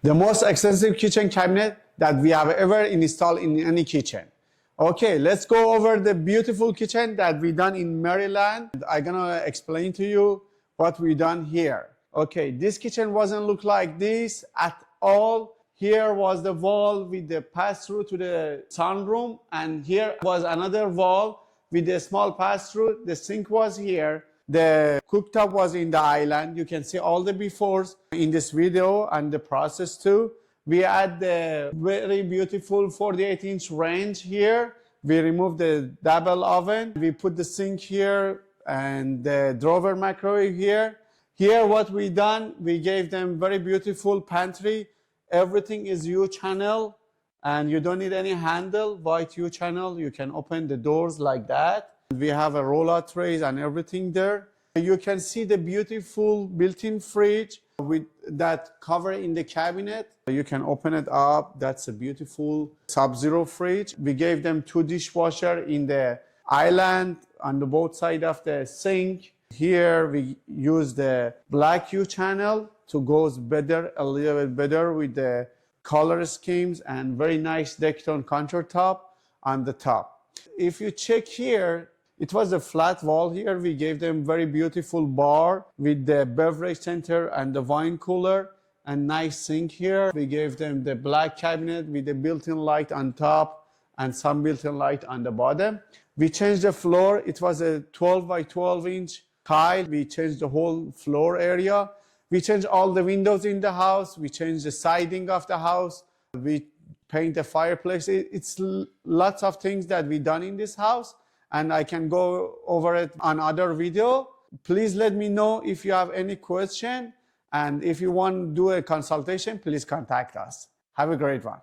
The most expensive kitchen cabinet that we have ever installed in any kitchen. Okay, let's go over the beautiful kitchen that we done in Maryland. I'm gonna explain to you what we done here. Okay, this kitchen wasn't look like this at all. Here was the wall with the pass-through to the sunroom, and here was another wall with a small pass-through. The sink was here. The cooktop was in the island. You can see all the befores in this video and the process too. We had the very beautiful 48-inch range here. We removed the double oven. We put the sink here and the drawer microwave here. Here what we done, we gave them very beautiful pantry. Everything is U-channel and you don't need any handle, white U-channel. You can open the doors like that. We have a roll-out trays and everything there. You can see the beautiful built-in fridge with that cover in the cabinet. You can open it up. That's a beautiful Sub-Zero fridge. We gave them 2 dishwasher in the island on the both side of the sink. Here we use the black U-channel to go better, a little bit better with the color schemes, and very nice Decton countertop on the top. If you check here, it was a flat wall here. We gave them very beautiful bar with the beverage center and the wine cooler and nice sink here. We gave them the black cabinet with the built-in light on top and some built-in light on the bottom. We changed the floor. It was a 12 by 12 inch tile. We changed the whole floor area. We changed all the windows in the house. We changed the siding of the house. We paint the fireplace. It's lots of things that we done in this house, and I can go over it on other video. Please let me know if you have any question, and if you want to do a consultation, please contact us. Have a great one.